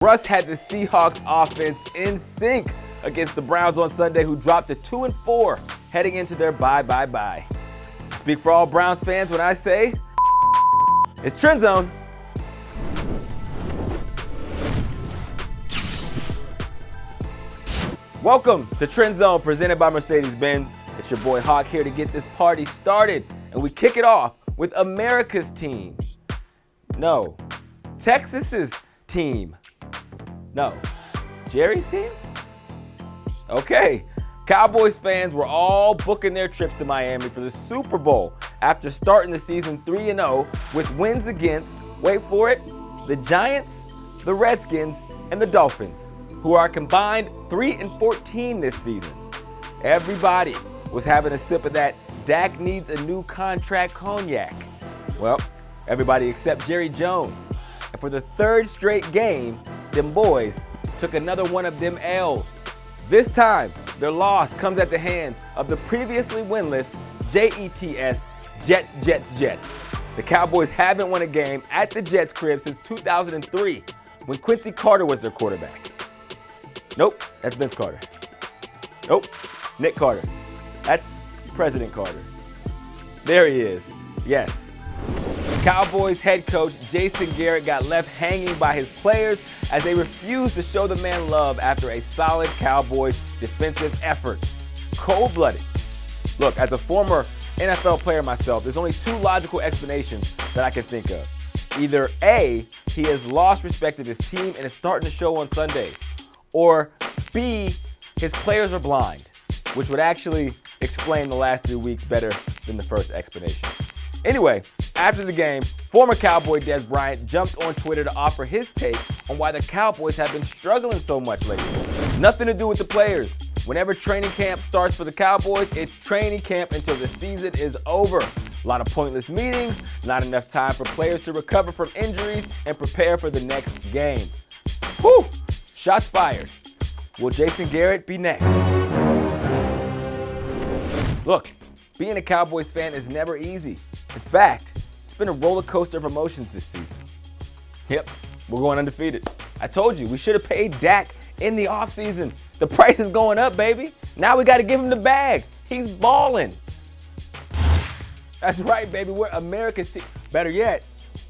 Russ had the Seahawks offense in sync against the Browns on Sunday, who dropped to 2-4 heading into their bye. I speak for all Browns fans when I say it's Trend Zone. Welcome to Trend Zone, presented by Mercedes-Benz. It's your boy Hawk here to get this party started, and we kick it off with America's team. No, Texas's team. No, Jerry's team? Okay, Cowboys fans were all booking their trips to Miami for the Super Bowl after starting the season 3-0 with wins against, wait for it, the Giants, the Redskins, and the Dolphins, who are combined 3-14 this season. Everybody was having a sip of that Dak needs a new contract cognac. Well, everybody except Jerry Jones. And for the third straight game, them boys took another one of them L's. This time, their loss comes at the hands of the previously winless Jets. The Cowboys haven't won a game at the Jets' crib since 2003, when Quincy Carter was their quarterback. Nope, that's Vince Carter. Nope, Nick Carter. That's President Carter. There he is, yes. Cowboys head coach Jason Garrett got left hanging by his players as they refused to show the man love after a solid Cowboys defensive effort. Cold-blooded. Look, as a former NFL player myself, there's only two logical explanations that I can think of. Either A, he has lost respect of his team and is starting to show on Sundays, or B, his players are blind, which would actually explain the last 3 weeks better than the first explanation. Anyway, after the game, former Cowboy Des Bryant jumped on Twitter to offer his take on why the Cowboys have been struggling so much lately. Nothing to do with the players. Whenever training camp starts for the Cowboys, it's training camp until the season is over. A lot of pointless meetings, not enough time for players to recover from injuries and prepare for the next game. Whew! Shots fired. Will Jason Garrett be next? Look, being a Cowboys fan is never easy. In fact, it's been a roller coaster of emotions this season. Yep, we're going undefeated. I told you, we should have paid Dak in the offseason. The price is going up, baby. Now we got to give him the bag. He's balling. That's right, baby. We're America's team. Better yet,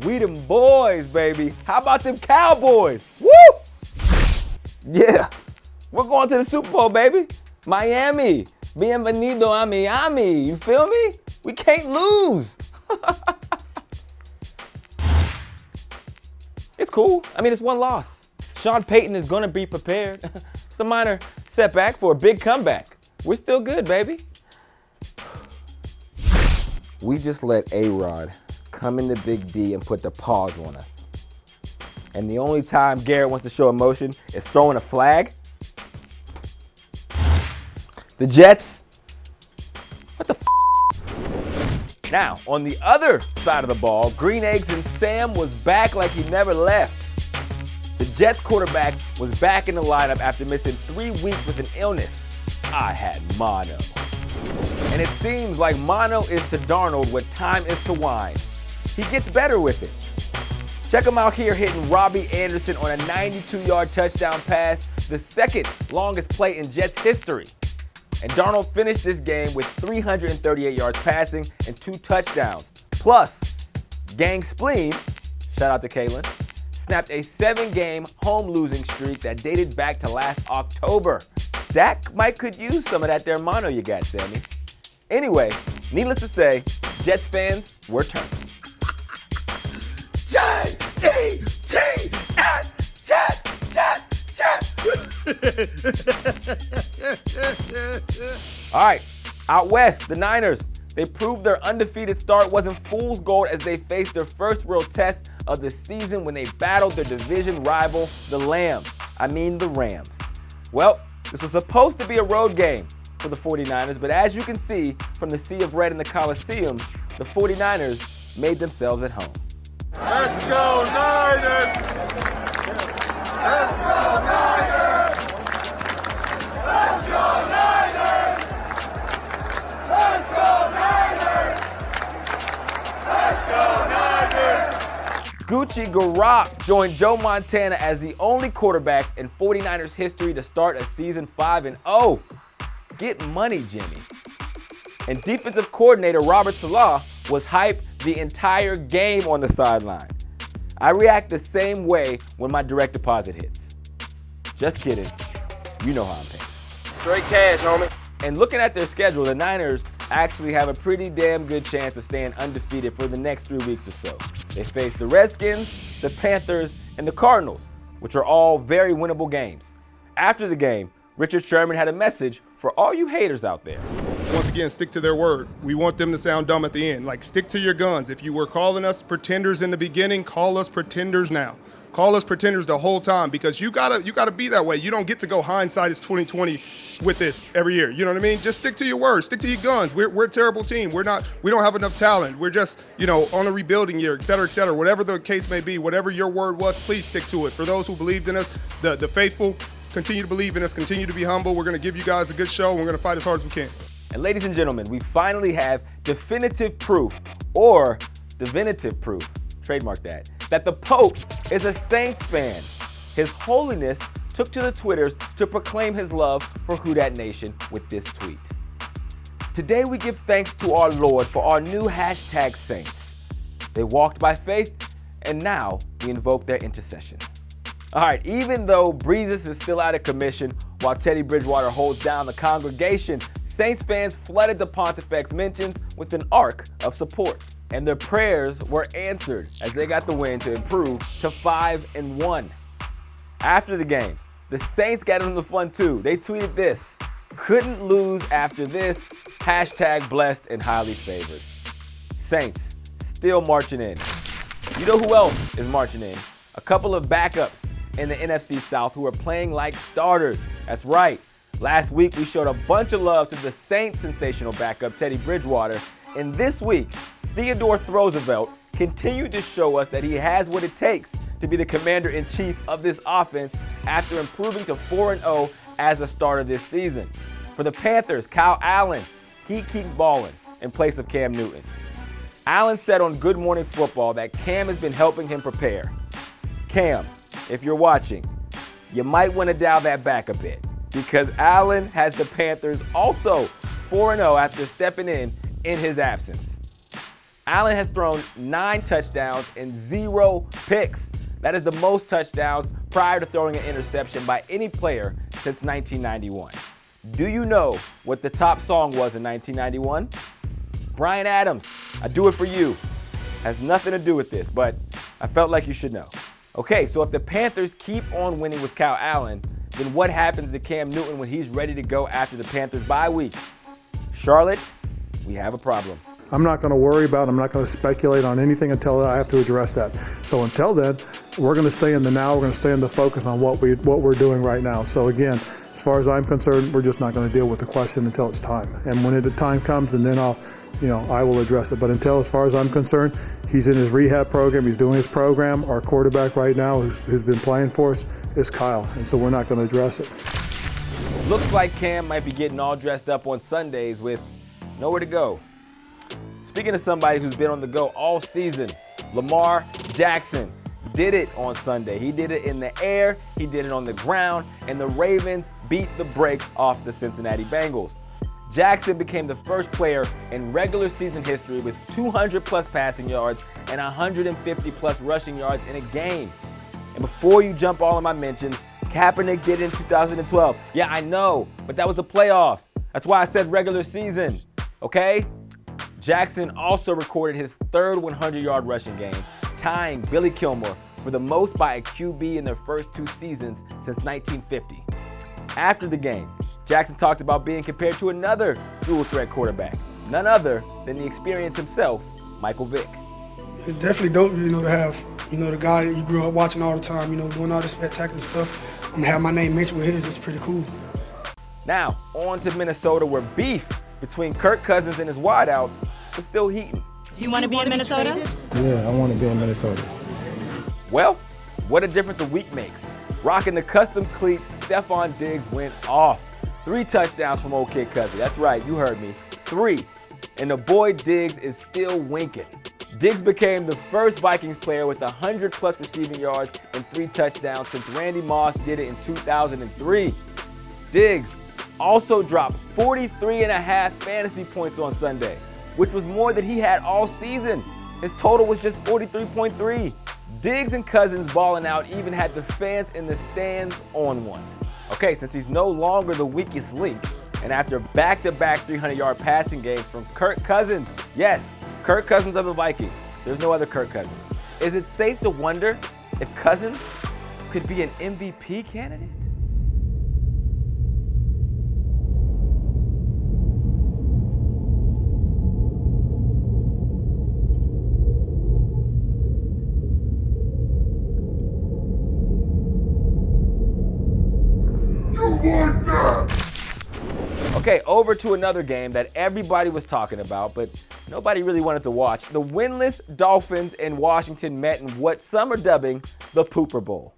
we them boys, baby. How about them Cowboys? Woo! Yeah, we're going to the Super Bowl, baby. Miami. Bienvenido a Miami. You feel me? We can't lose. It's cool. I mean, it's one loss. Sean Payton is going to be prepared. It's a minor setback for a big comeback. We're still good, baby. We just let A-Rod come into Big D and put the pause on us. And the only time Garrett wants to show emotion is throwing a flag. The Jets, what the f***? Now, on the other side of the ball, Green Eggs and Sam was back like he never left. The Jets quarterback was back in the lineup after missing 3 weeks with an illness. I had mono. And it seems like mono is to Darnold what time is to wine. He gets better with it. Check him out here hitting Robbie Anderson on a 92-yard touchdown pass, the second longest play in Jets history. And Darnold finished this game with 338 yards passing and 2 touchdowns. Plus, Gang Spleen, shout out to Kalen, snapped a 7-game home losing streak that dated back to last October. Dak could use some of that there mono you got, Sammy. Anyway, needless to say, Jets fans, we're turned. J-E-T-S, Jets. All right, out west, the Niners. They proved their undefeated start wasn't fool's gold as they faced their first real test of the season when they battled their division rival, the Rams. Well, this was supposed to be a road game for the 49ers, but as you can see from the sea of red in the Coliseum, the 49ers made themselves at home. Let's go, Niners! Let's go, Niners! Let's go, Niners! Let's go, Niners! Let's go, Niners! Gucci Garoppolo joined Joe Montana as the only quarterbacks in 49ers history to start a season 5-0. Get money, Jimmy. And defensive coordinator Robert Saleh was hyped the entire game on the sideline. I react the same way when my direct deposit hits. Just kidding. You know how I'm paying. Straight cash, homie. And looking at their schedule, the Niners actually have a pretty damn good chance of staying undefeated for the next 3 weeks or so. They face the Redskins, the Panthers, and the Cardinals, which are all very winnable games. After the game, Richard Sherman had a message for all you haters out there. Once again, stick to their word. We want them to sound dumb at the end. Like, stick to your guns. If you were calling us pretenders in the beginning, call us pretenders now. Call us pretenders the whole time, because you gotta be that way. You don't get to go hindsight is 2020 with this every year. You know what I mean? Just stick to your word. Stick to your guns. We're a terrible team. We don't have enough talent. We're just, on a rebuilding year, et cetera, et cetera. Whatever the case may be, whatever your word was, please stick to it. For those who believed in us, the faithful, continue to believe in us, continue to be humble. We're gonna give you guys a good show, and we're gonna fight as hard as we can. And ladies and gentlemen, we finally have definitive proof, or divinitive proof, trademark that the Pope is a Saints fan. His Holiness took to the Twitters to proclaim his love for Who Dat Nation with this tweet. Today we give thanks to our Lord for our new hashtag Saints. They walked by faith, and now we invoke their intercession. All right, even though Breezes is still out of commission while Teddy Bridgewater holds down the congregation, Saints fans flooded the Pontifex mentions with an arc of support. And their prayers were answered as they got the win to improve to 5-1. After the game, the Saints got in the fun too. They tweeted this: couldn't lose after this, hashtag blessed and highly favored. Saints still marching in. You know who else is marching in? A couple of backups in the NFC South who are playing like starters. That's right. Last week we showed a bunch of love to the Saints' sensational backup Teddy Bridgewater. And this week, Theodore Roosevelt continued to show us that he has what it takes to be the commander-in-chief of this offense after improving to 4-0 as a starter this season. For the Panthers, Kyle Allen, he keeps balling in place of Cam Newton. Allen said on Good Morning Football that Cam has been helping him prepare. Cam, if you're watching, you might want to dial that back a bit, because Allen has the Panthers also 4-0 after stepping in his absence. Allen has thrown 9 touchdowns and 0 picks. That is the most touchdowns prior to throwing an interception by any player since 1991. Do you know what the top song was in 1991? Bryan Adams, I Do It For You. Has nothing to do with this, but I felt like you should know. Okay, so if the Panthers keep on winning with Kyle Allen, then what happens to Cam Newton when he's ready to go after the Panthers bye week? Charlotte, we have a problem. I'm not going to worry about it. I'm not going to speculate on anything until I have to address that. So until then, we're going to stay in the now. We're going to stay in the focus on what we're doing right now. So again, as far as I'm concerned, we're just not going to deal with the question until it's time. And when the time comes, and then I will address it. But until, as far as I'm concerned, he's in his rehab program. He's doing his program. Our quarterback right now, who's been playing for us, is Kyle. And so we're not going to address it. Looks like Cam might be getting all dressed up on Sundays with nowhere to go. Speaking of somebody who's been on the go all season, Lamar Jackson did it on Sunday. He did it in the air, he did it on the ground, and the Ravens beat the brakes off the Cincinnati Bengals. Jackson became the first player in regular season history with 200-plus passing yards and 150-plus rushing yards in a game. And before you jump all of my mentions, Kaepernick did it in 2012. Yeah, I know, but that was the playoffs. That's why I said regular season, okay? Jackson also recorded his third 100-yard rushing game, tying Billy Kilmer for the most by a QB in their first 2 seasons since 1950. After the game, Jackson talked about being compared to another dual-threat quarterback, none other than the experienced himself, Michael Vick. It's definitely dope, to have, the guy that you grew up watching all the time, doing all this spectacular stuff. And have my name mentioned with his, it's pretty cool. Now, on to Minnesota, where beef between Kirk Cousins and his wideouts is still heating. Do you want to be in Minnesota? Yeah, I want to be in Minnesota. Well, what a difference a week makes. Rocking the custom cleats, Stephon Diggs went off. 3 touchdowns from old kid Cousins. That's right, you heard me. 3. And the boy Diggs is still winking. Diggs became the first Vikings player with 100-plus receiving yards and 3 touchdowns since Randy Moss did it in 2003. Diggs also dropped 43.5 fantasy points on Sunday, which was more than he had all season. His total was just 43.3. Diggs and Cousins balling out even had the fans in the stands on one. Okay, since he's no longer the weakest link, and after back-to-back 300-yard passing games from Kirk Cousins, yes, Kirk Cousins of the Vikings, there's no other Kirk Cousins, is it safe to wonder if Cousins could be an MVP candidate? Okay, over to another game that everybody was talking about, but nobody really wanted to watch. The winless Dolphins and Washington met in what some are dubbing the Pooper Bowl.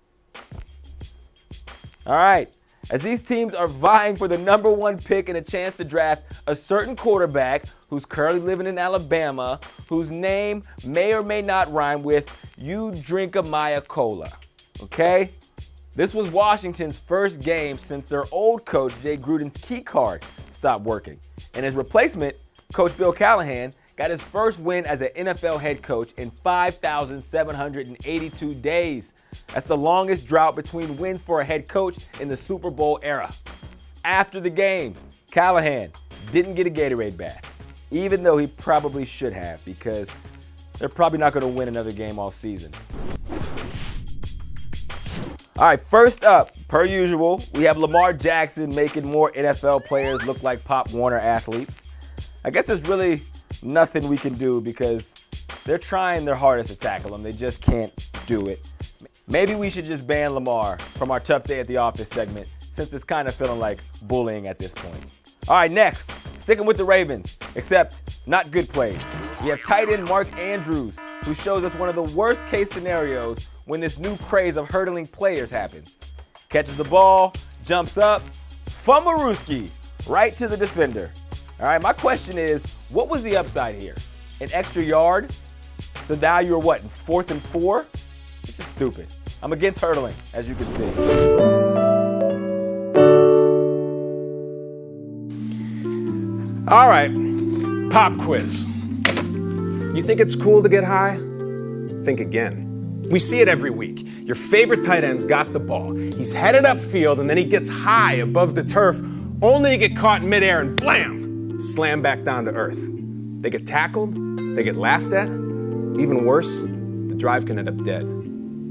All right, as these teams are vying for the #1 pick and a chance to draft a certain quarterback who's currently living in Alabama, whose name may or may not rhyme with "You Drink a Maya Cola." Okay? This was Washington's first game since their old coach, Jay Gruden's key card, stopped working. And his replacement, Coach Bill Callahan, got his first win as an NFL head coach in 5,782 days. That's the longest drought between wins for a head coach in the Super Bowl era. After the game, Callahan didn't get a Gatorade bath, even though he probably should have, because they're probably not going to win another game all season. All right, first up, per usual, we have Lamar Jackson making more NFL players look like Pop Warner athletes. I guess there's really nothing we can do because they're trying their hardest to tackle him. They just can't do it. Maybe we should just ban Lamar from our Tough Day at the Office segment since it's kind of feeling like bullying at this point. All right, next, sticking with the Ravens, except not good plays. We have tight end Mark Andrews, who shows us one of the worst case scenarios when this new craze of hurdling players happens. Catches the ball, jumps up, Fumarooski, right to the defender. All right, my question is, what was the upside here? An extra yard? So now you're what, in 4th and 4? This is stupid. I'm against hurdling, as you can see. All right, pop quiz. You think it's cool to get high? Think again. We see it every week. Your favorite tight end's got the ball. He's headed upfield, and then he gets high above the turf, only to get caught in midair and blam, slam back down to earth. They get tackled, they get laughed at. Even worse, the drive can end up dead.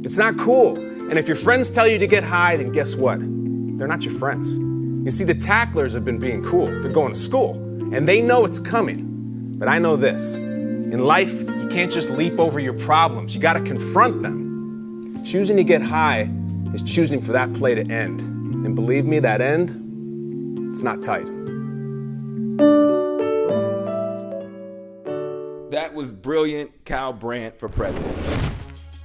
It's not cool. And if your friends tell you to get high, then guess what? They're not your friends. You see, the tacklers have been being cool. They're going to school, and they know it's coming. But I know this. In life, you can't just leap over your problems. You got to confront them. Choosing to get high is choosing for that play to end. And believe me, that end, it's not tight. That was brilliant, Kyle Brandt for president.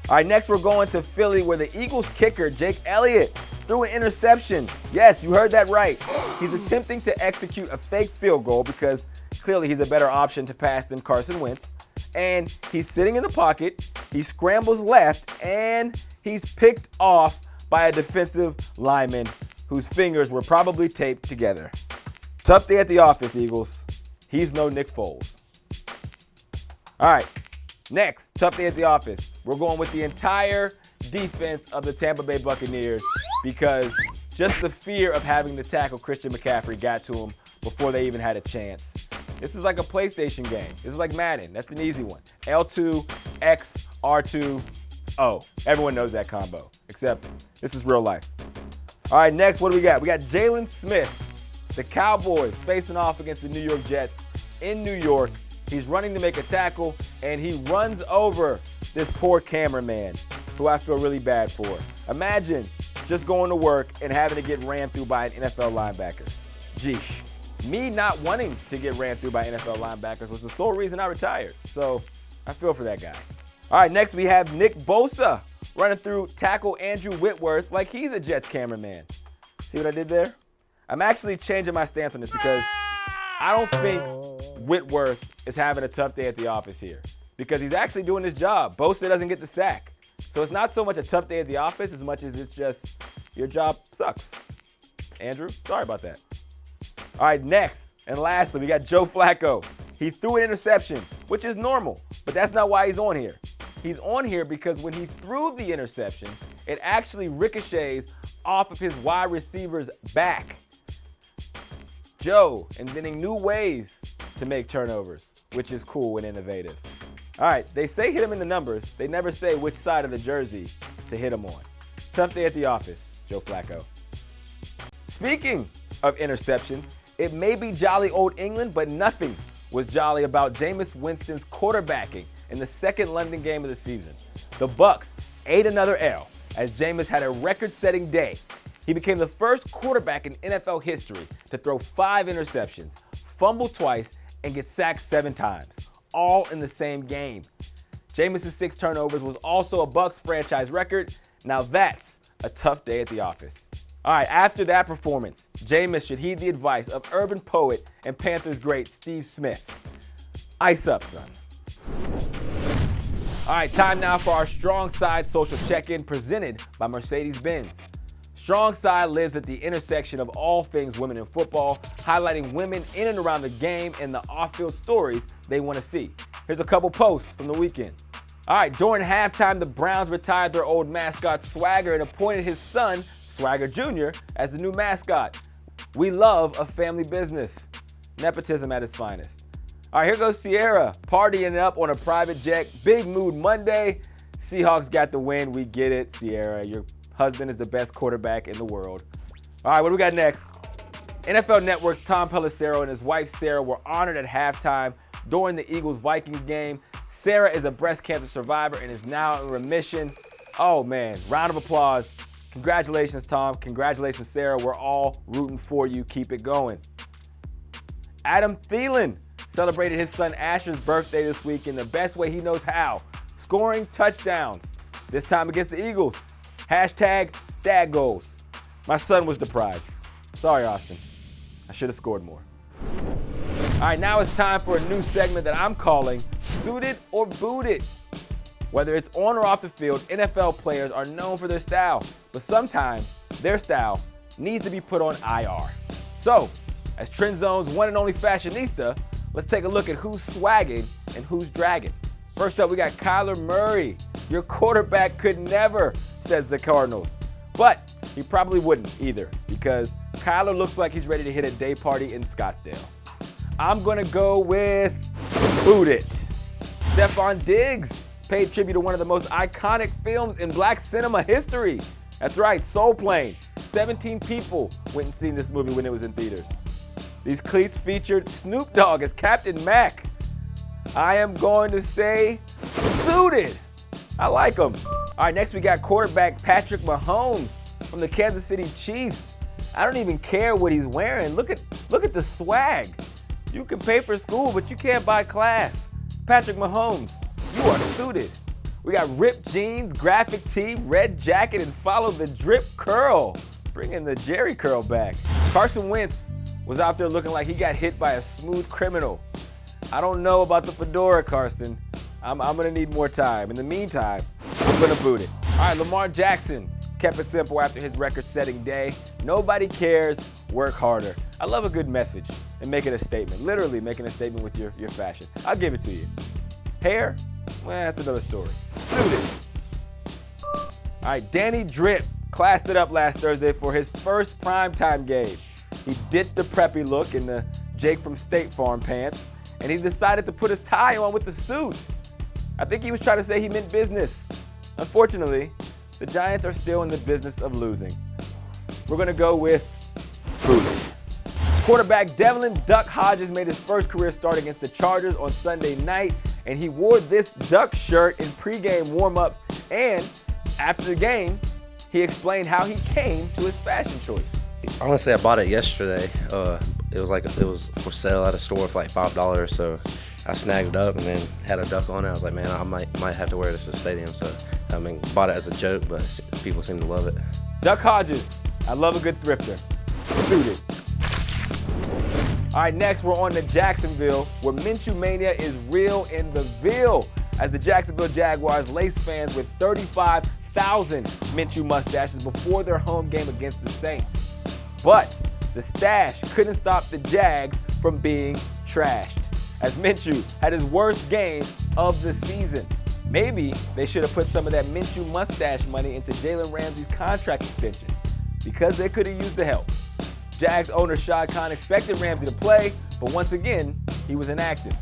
All right, next we're going to Philly, where the Eagles kicker, Jake Elliott, threw an interception. Yes, you heard that right. He's attempting to execute a fake field goal because clearly he's a better option to pass than Carson Wentz. And he's sitting in the pocket, he scrambles left, and he's picked off by a defensive lineman whose fingers were probably taped together. Tough day at the office, Eagles. He's no Nick Foles. All right, next, tough day at the office. We're going with the entire defense of the Tampa Bay Buccaneers because just the fear of having to tackle Christian McCaffrey got to him before they even had a chance. This is like a PlayStation game. This is like Madden. That's an easy one. L2, X, R2, O. Everyone knows that combo, except this is real life. All right, next, what do we got? We got Jalen Smith, the Cowboys, facing off against the New York Jets in New York. He's running to make a tackle, and he runs over this poor cameraman, who I feel really bad for. Imagine just going to work and having to get ran through by an NFL linebacker. Geesh. Me not wanting to get ran through by NFL linebackers was the sole reason I retired. So I feel for that guy. All right, next we have Nick Bosa running through tackle Andrew Whitworth like he's a Jets cameraman. See what I did there? I'm actually changing my stance on this because I don't think Whitworth is having a tough day at the office here. because he's actually doing his job. Bosa doesn't get the sack. So it's not so much a tough day at the office as much as it's just your job sucks. Andrew, sorry about that. All right, next and lastly, we got Joe Flacco. He threw an interception, which is normal, but that's not why he's on here. He's on here because when he threw the interception, it actually ricochets off of his wide receiver's back. Joe inventing new ways to make turnovers, which is cool and innovative. All right, they say hit him in the numbers. They never say which side of the jersey to hit him on. Tough day at the office, Joe Flacco. Speaking of interceptions, it may be jolly old England, but nothing was jolly about Jameis Winston's quarterbacking in the second London game of the season. The Bucs ate another L as Jameis had a record-setting day. He became the first quarterback in NFL history to throw 5 interceptions, fumble twice, and get sacked 7 times, all in the same game. Jameis' 6 turnovers was also a Bucs franchise record. Now that's a tough day at the office. All right, after that performance, Jameis should heed the advice of urban poet and Panthers great Steve Smith. Ice up, son. All right, time now for our Strong Side social check-in presented by Mercedes-Benz. Strong Side lives at the intersection of all things women in football, highlighting women in and around the game and the off-field stories they want to see. Here's a couple posts from the weekend. All right, during halftime, the Browns retired their old mascot Swagger and appointed his son, Swagger Jr., as the new mascot. We love a family business. Nepotism at its finest. All right, here goes Sierra, partying up on a private jet. Big mood Monday. Seahawks got the win. We get it, Sierra. Your husband is the best quarterback in the world. All right, what do we got next? NFL Network's Tom Pelissero and his wife Sarah were honored at halftime during the Eagles-Vikings game. Sarah is a breast cancer survivor and is now in remission. Oh, man, round of applause. Congratulations, Tom. Congratulations, Sarah. We're all rooting for you. Keep it going. Adam Thielen celebrated his son Asher's birthday this week in the best way he knows how, scoring touchdowns, this time against the Eagles. Hashtag dad goals. My son was deprived. Sorry, Austin. I should have scored more. All right, now it's time for a new segment that I'm calling Suited or Booted. Whether it's on or off the field, NFL players are known for their style, but sometimes their style needs to be put on IR. So, as Trend Zone's one and only fashionista, let's take a look at who's swagging and who's dragging. First up, we got Kyler Murray. Your quarterback could never, says the Cardinals. But he probably wouldn't either, because Kyler looks like he's ready to hit a day party in Scottsdale. I'm going to go with Boot It. Stephon Diggs paid tribute to one of the most iconic films in black cinema history. That's right, Soul Plane. 17 people went and seen this movie when it was in theaters. These cleats featured Snoop Dogg as Captain Mac. I am going to say suited. I like him. All right, next we got quarterback Patrick Mahomes from the Kansas City Chiefs. I don't even care what he's wearing. Look at the swag. You can pay for school, but you can't buy class. Patrick Mahomes, you are suited. We got ripped jeans, graphic tee, red jacket, and follow the drip curl. Bringing the Jerry curl back. Carson Wentz was out there looking like he got hit by a smooth criminal. I don't know about the fedora, Carson. I'm gonna need more time. In the meantime, I'm gonna boot it. All right, Lamar Jackson kept it simple after his record-setting day. Nobody cares, work harder. I love a good message and making a statement. Literally making a statement with your fashion. I'll give it to you. Hair? Well, that's another story. Suited. All right, Danny Drip classed it up last Thursday for his first primetime game. He ditched the preppy look in the Jake from State Farm pants, and he decided to put his tie on with the suit. I think he was trying to say he meant business. Unfortunately, the Giants are still in the business of losing. We're gonna go with booted. Quarterback Devlin Duck Hodges made his first career start against the Chargers on Sunday night, and he wore this Duck shirt in pregame warm-ups, and after the game, he explained how he came to his fashion choice. Honestly, I bought it yesterday. It was for sale at a store for like $5, so I snagged it up and then had a duck on it. I was like, man, I might have to wear this to the stadium. So bought it as a joke, but people seem to love it. Duck Hodges, I love a good thrifter. Suited. All right, next we're on to Jacksonville, where Minshew Mania is real in the Ville. as the Jacksonville Jaguars laced fans with 35,000 Minshew mustaches before their home game against the Saints. But the stash couldn't stop the Jags from being trashed, as Minshew had his worst game of the season. Maybe they should have put some of that Minshew mustache money into Jalen Ramsey's contract extension, because they could have used the help. Jags owner Shad Khan expected Ramsey to play, but once again, he was inactive.